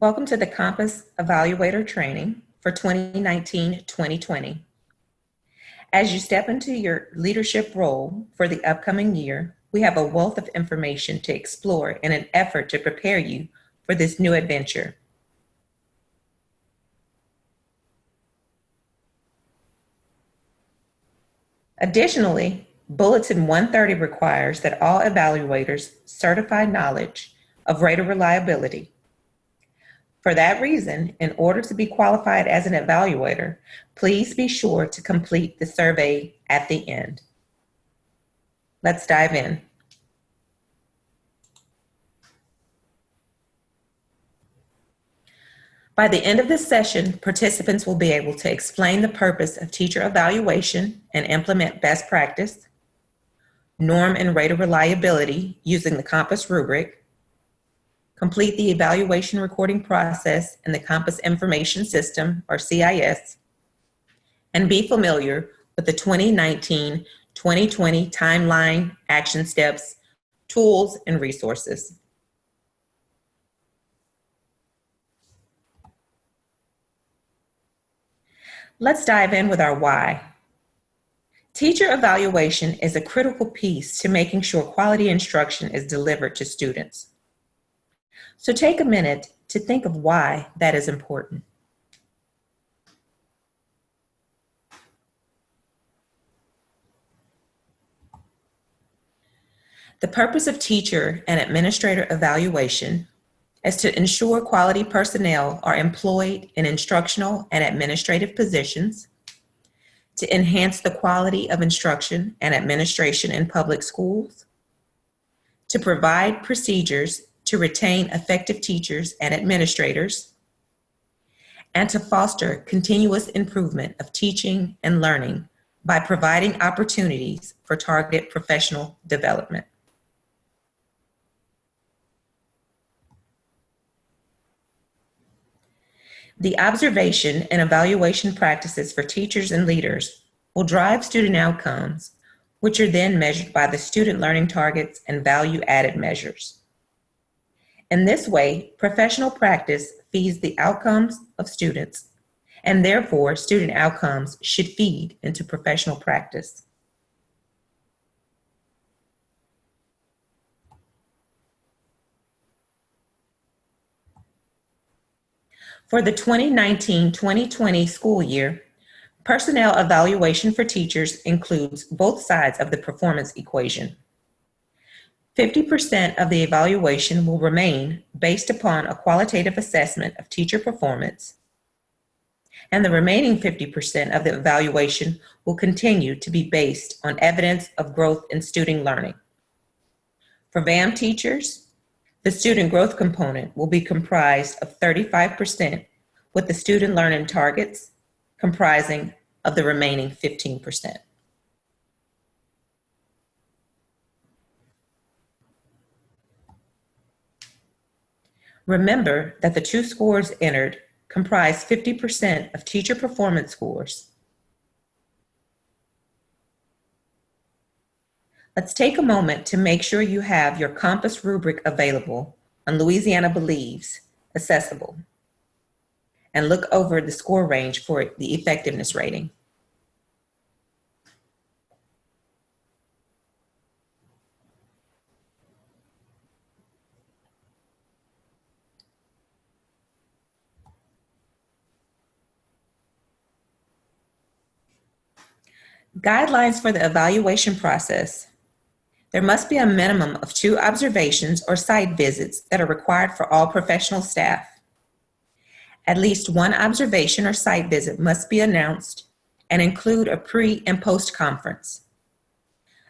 Welcome to the Compass Evaluator training for 2019-2020. As you step into your leadership role for the upcoming year, we have a wealth of information to explore in an effort to prepare you for this new adventure. Additionally, Bulletin 130 requires that all evaluators certify knowledge of rater reliability. For that reason, in order to be qualified as an evaluator, please be sure to complete the survey at the end. Let's dive in. By the end of this session, participants will be able to explain the purpose of teacher evaluation and implement best practice, norm and rater reliability using the Compass rubric, complete the evaluation recording process in the Compass Information System, or CIS, and be familiar with the 2019-2020 timeline, action steps, tools, and resources. Let's dive in with our why. Teacher evaluation is a critical piece to making sure quality instruction is delivered to students. So take a minute to think of why that is important. The purpose of teacher and administrator evaluation is to ensure quality personnel are employed in instructional and administrative positions, to enhance the quality of instruction and administration in public schools, to provide procedures to retain effective teachers and administrators, and to foster continuous improvement of teaching and learning by providing opportunities for targeted professional development. The observation and evaluation practices for teachers and leaders will drive student outcomes, which are then measured by the student learning targets and value-added measures. In this way, professional practice feeds the outcomes of students, and therefore student outcomes should feed into professional practice. For the 2019-2020 school year, personnel evaluation for teachers includes both sides of the performance equation. 50% of the evaluation will remain based upon a qualitative assessment of teacher performance, and the remaining 50% of the evaluation will continue to be based on evidence of growth in student learning. For VAM teachers, the student growth component will be comprised of 35%, with the student learning targets comprising of the remaining 15%. Remember that the two scores entered comprise 50% of teacher performance scores. Let's take a moment to make sure you have your Compass rubric available on Louisiana Believes accessible, and look over the score range for the effectiveness rating. Guidelines for the evaluation process. There must be a minimum of 2 observations or site visits that are required for all professional staff. At least 1 observation or site visit must be announced and include a pre- and post-conference.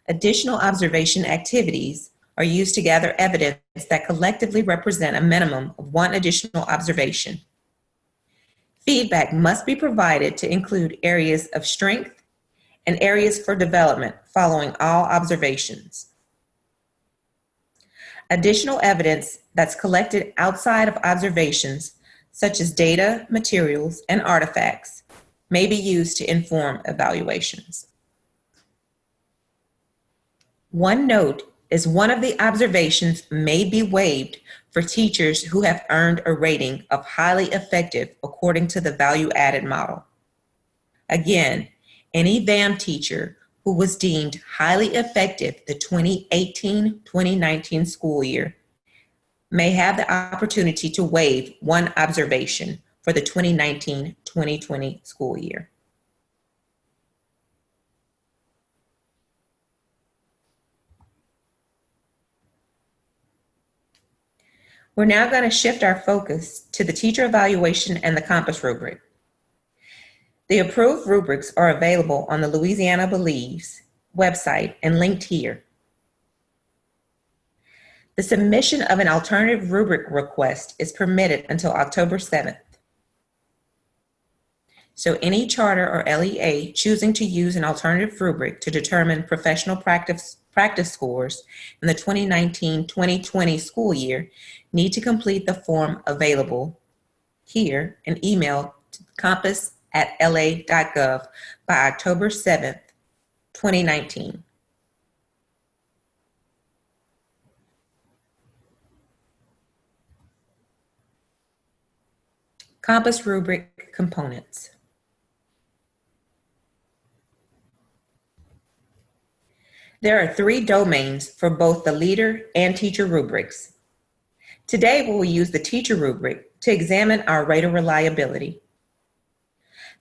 Additional observation activities are used to gather evidence that collectively represent a minimum of 1 additional observation. Feedback must be provided to include areas of strength and areas for development following all observations. Additional evidence that's collected outside of observations, such as data, materials, and artifacts, may be used to inform evaluations. One note is one of the observations may be waived for teachers who have earned a rating of highly effective according to the value-added model. Again, any VAM teacher who was deemed highly effective the 2018-2019 school year may have the opportunity to waive one observation for the 2019-2020 school year. We're now going to shift our focus to the teacher evaluation and the Compass rubric. The approved rubrics are available on the Louisiana Believes website and linked here. The submission of an alternative rubric request is permitted until October 7th. So any charter or LEA choosing to use an alternative rubric to determine professional practice scores in the 2019-2020 school year need to complete the form available here and email to compass@la.gov by October 7th, 2019. Compass rubric components. There are 3 domains for both the leader and teacher rubrics. Today, we will use the teacher rubric to examine our rate of reliability.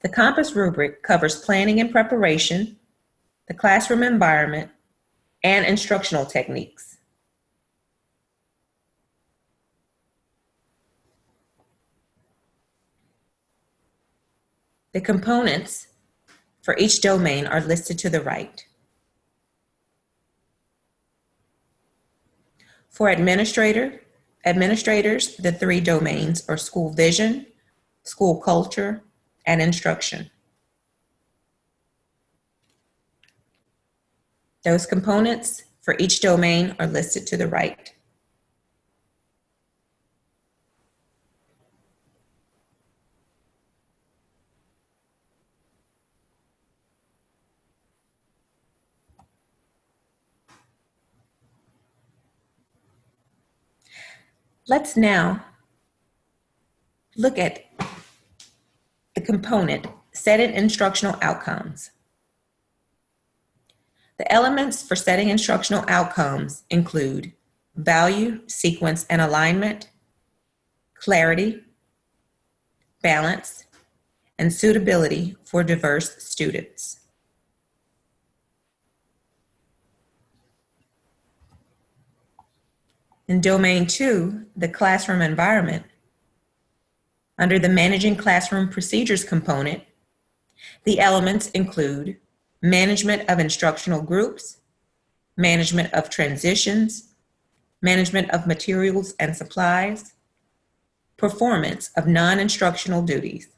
The Compass rubric covers planning and preparation, the classroom environment, and instructional techniques. The components for each domain are listed to the right. For administrators, the 3 domains are school vision, school culture, and instruction. Those components for each domain are listed to the right. Let's now look at the component setting instructional outcomes. The elements for setting instructional outcomes include value, sequence, and alignment, clarity, balance, and suitability for diverse students. In Domain 2, the classroom environment, under the Managing Classroom Procedures component, the elements include management of instructional groups, management of transitions, management of materials and supplies, performance of non-instructional duties.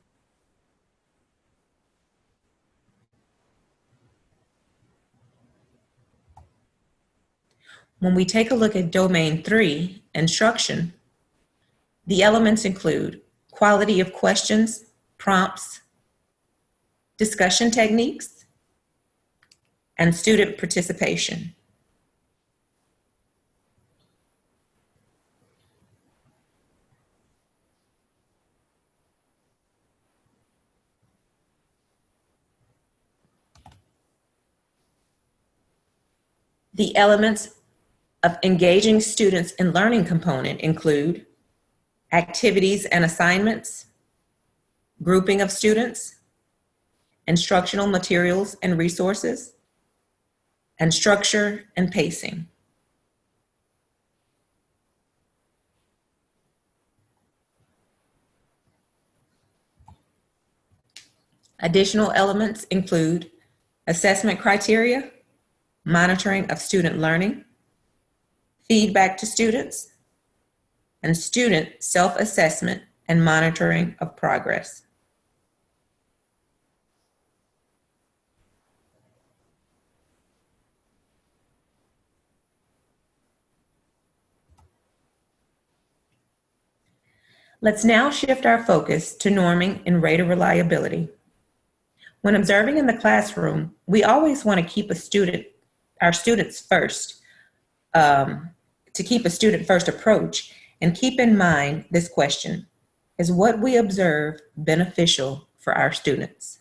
When we take a look at Domain 3, instruction, the elements include quality of questions, prompts, discussion techniques, and student participation. The elements of engaging students in learning component include activities and assignments, grouping of students, instructional materials and resources, and structure and pacing. Additional elements include assessment criteria, monitoring of student learning, feedback to students, and student self-assessment and monitoring of progress. Let's now shift our focus to norming and rate of reliability. When observing in the classroom, we always want to keep our students first, to keep a student-first approach And keep in mind this question: is what we observe beneficial for our students?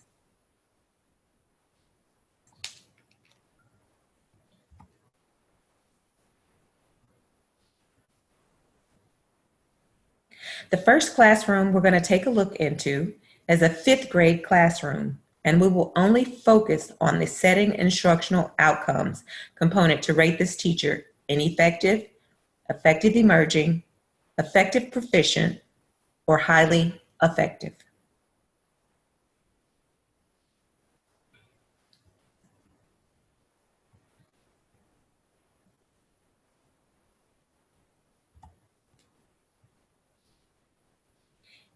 The first classroom we're going to take a look into is a 5th grade classroom, and we will only focus on the setting instructional outcomes component to rate this teacher ineffective, effective emerging, effective proficient, or highly effective.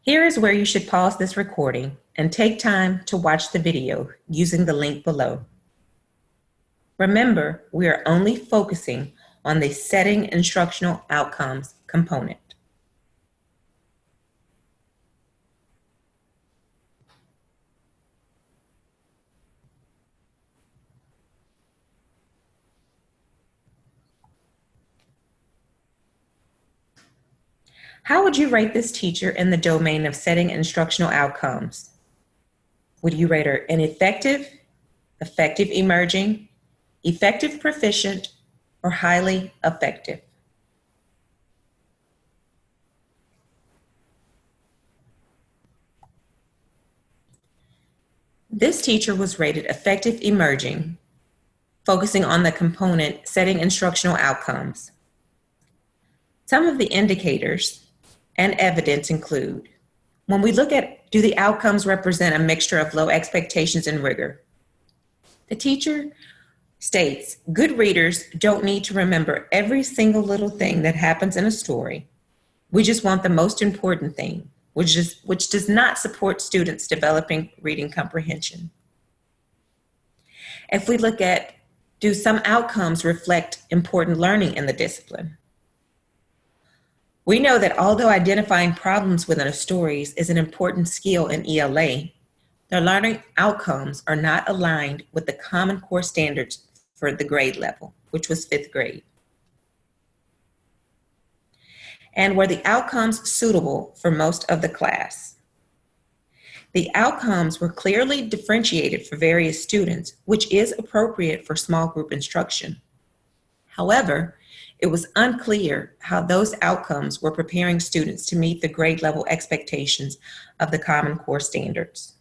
Here is where you should pause this recording and take time to watch the video using the link below. Remember, we are only focusing on the setting instructional outcomes component. How would you rate this teacher in the domain of setting instructional outcomes? Would you rate her ineffective, effective emerging, effective proficient, or highly effective? This teacher was rated effective emerging, focusing on the component setting instructional outcomes. Some of the indicators and evidence include: when we look at, do the outcomes represent a mixture of low expectations and rigor? The teacher states, good readers don't need to remember every single little thing that happens in a story. We just want the most important thing, which does not support students developing reading comprehension. If we look at, do some outcomes reflect important learning in the discipline? We know that although identifying problems within a story is an important skill in ELA, their learning outcomes are not aligned with the Common Core standards for the grade level, which was 5th grade. And were the outcomes suitable for most of the class? The outcomes were clearly differentiated for various students, which is appropriate for small group instruction. However, it was unclear how those outcomes were preparing students to meet the grade level expectations of the Common Core standards.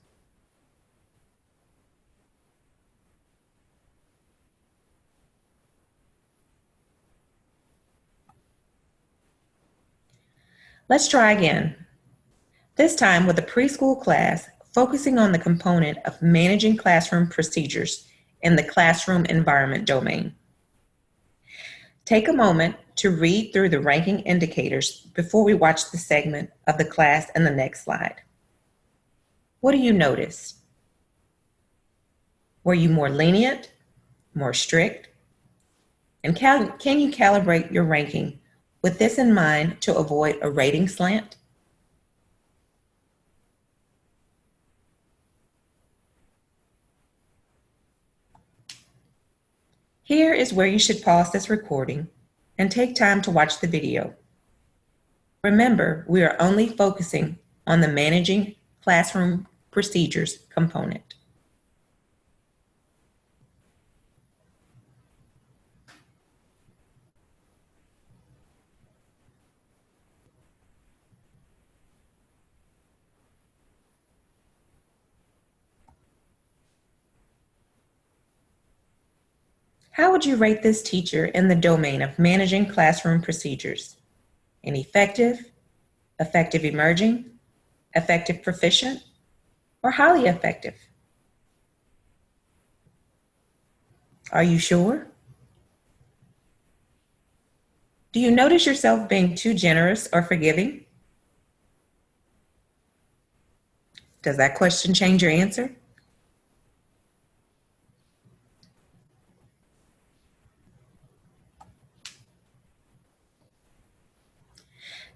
Let's try again. This time with a preschool class, focusing on the component of managing classroom procedures in the classroom environment domain. Take a moment to read through the ranking indicators before we watch the segment of the class in the next slide. What do you notice? Were you more lenient, more strict? And can you calibrate your ranking with this in mind to avoid a rating slant? Here is where you should pause this recording and take time to watch the video. Remember, we are only focusing on the managing classroom procedures component. How would you rate this teacher in the domain of managing classroom procedures? Ineffective, effective emerging, effective proficient, or highly effective? Are you sure? Do you notice yourself being too generous or forgiving? Does that question change your answer?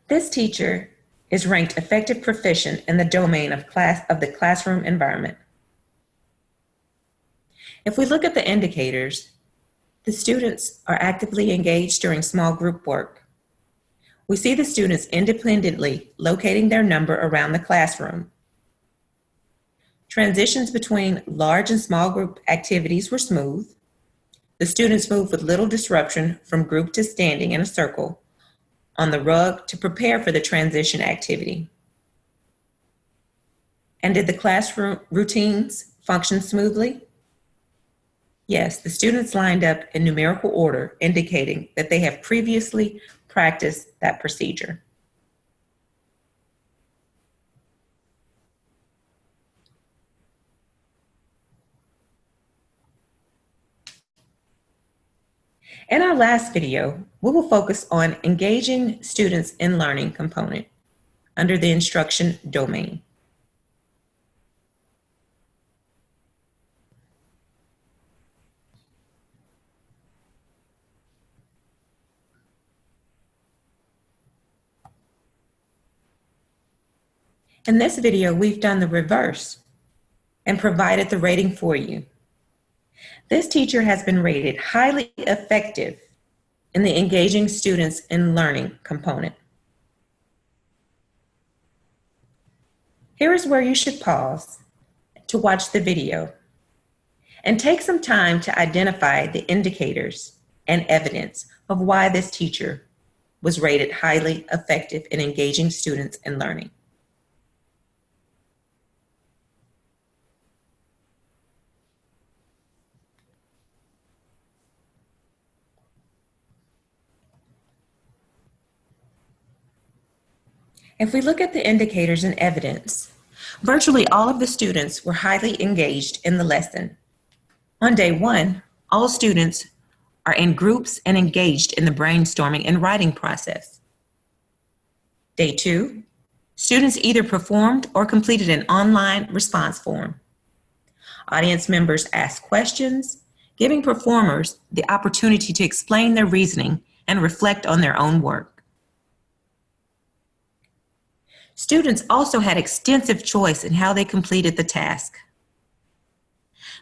This teacher is ranked effective proficient in the domain of the classroom environment. If we look at the indicators, the students are actively engaged during small group work. We see the students independently locating their number around the classroom. Transitions between large and small group activities were smooth. The students moved with little disruption from group to standing in a circle on the rug to prepare for the transition activity. And did the classroom routines function smoothly? Yes, the students lined up in numerical order, indicating that they have previously practiced that procedure. In our last video, we will focus on engaging students in learning component under the instruction domain. In this video, we've done the reverse and provided the rating for you. This teacher has been rated highly effective in the engaging students in learning component. Here is where you should pause to watch the video and take some time to identify the indicators and evidence of why this teacher was rated highly effective in engaging students in learning. If we look at the indicators and evidence, virtually all of the students were highly engaged in the lesson. On day one, all students are in groups and engaged in the brainstorming and writing process. Day two, students either performed or completed an online response form. Audience members asked questions, giving performers the opportunity to explain their reasoning and reflect on their own work. Students also had extensive choice in how they completed the task.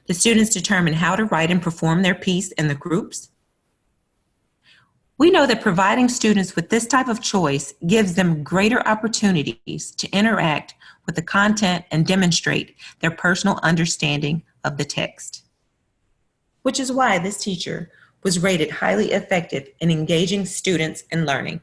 The students determined how to write and perform their piece in the groups. We know that providing students with this type of choice gives them greater opportunities to interact with the content and demonstrate their personal understanding of the text, which is why this teacher was rated highly effective in engaging students in learning.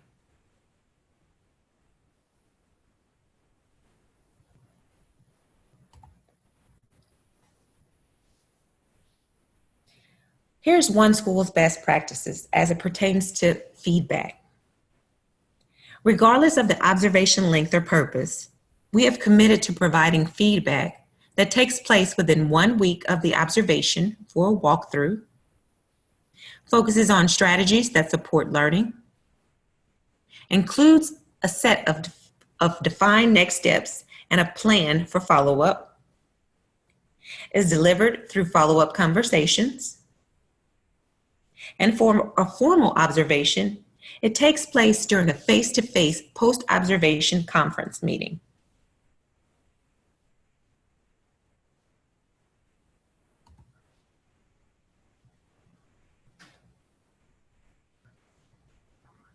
Here's one school's best practices as it pertains to feedback. Regardless of the observation length or purpose, we have committed to providing feedback that takes place within 1 week of the observation for a walkthrough, focuses on strategies that support learning, includes a set of defined next steps and a plan for follow-up, is delivered through follow-up conversations, and for a formal observation, it takes place during a face-to-face post-observation conference meeting.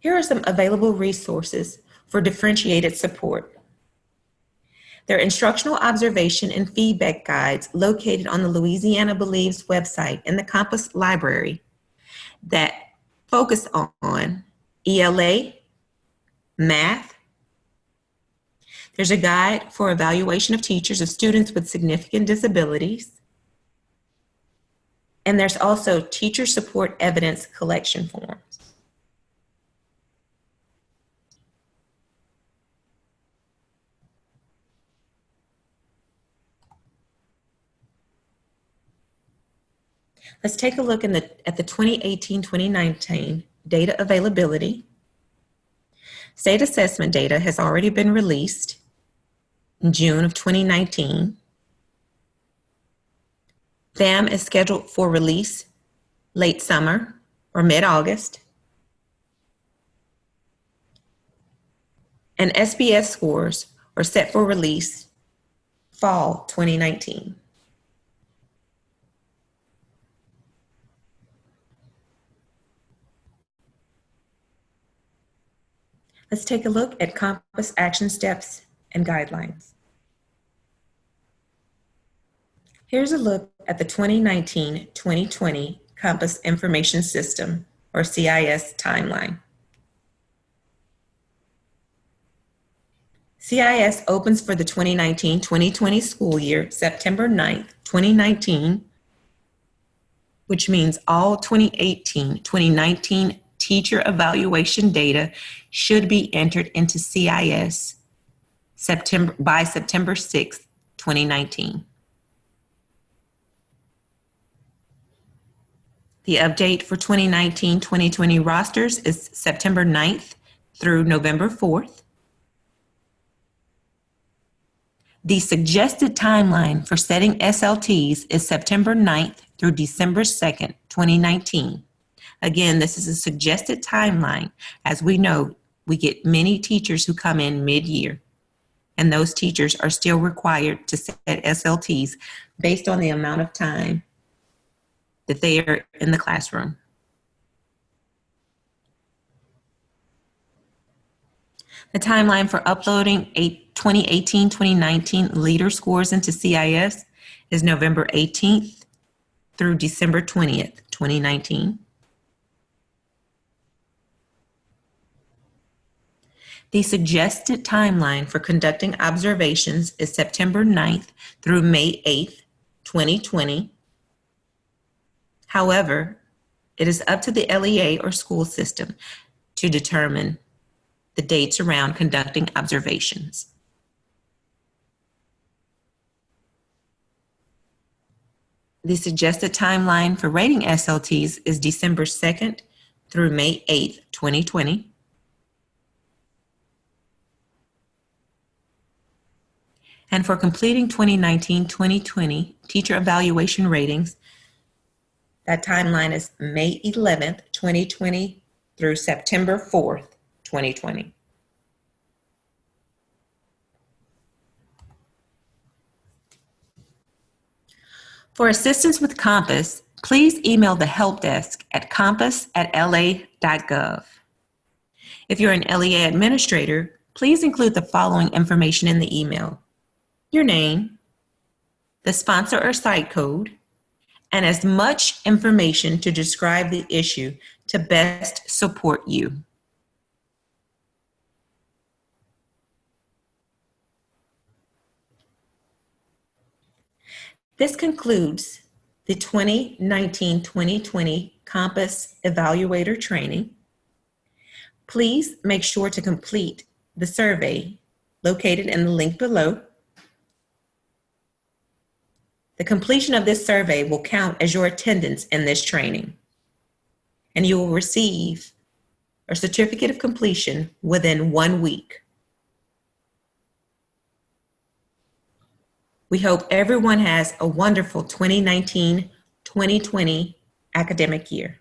Here are some available resources for differentiated support. There are instructional observation and feedback guides located on the Louisiana Believes website in the campus library that focus on ELA, math. There's a guide for evaluation of teachers of students with significant disabilities. And there's also teacher support evidence collection forms. Let's take a look at the 2018-2019 data availability. State assessment data has already been released in June of 2019. FAM is scheduled for release late summer or mid-August. And SBS scores are set for release fall 2019. Let's take a look at Compass action steps and guidelines. Here's a look at the 2019-2020 Compass Information System, or CIS, timeline. CIS opens for the 2019-2020 school year September 9th, 2019, which means all 2018-2019 teacher evaluation data should be entered into CIS by September 6th, 2019. The update for 2019-2020 rosters is September 9th through November 4th. The suggested timeline for setting SLTs is September 9th through December 2nd, 2019. Again, this is a suggested timeline. As we know, we get many teachers who come in mid-year, and those teachers are still required to set SLTs based on the amount of time that they are in the classroom. The timeline for uploading 2018-2019 leader scores into CIS is November 18th through December 20th, 2019. The suggested timeline for conducting observations is September 9th through May 8th, 2020. However, it is up to the LEA or school system to determine the dates around conducting observations. The suggested timeline for rating SLTs is December 2nd through May 8th, 2020. And for completing 2019-2020 teacher evaluation ratings, that timeline is May 11th, 2020 through September 4th, 2020. For assistance with Compass, please email the help desk at compass@la.gov. If you're an LEA administrator, please include the following information in the email: your name, the sponsor or site code, and as much information to describe the issue to best support you. This concludes the 2019-2020 Compass Evaluator training. Please make sure to complete the survey located in the link below. The completion of this survey will count as your attendance in this training, and you will receive a certificate of completion within 1 week. We hope everyone has a wonderful 2019-2020 academic year.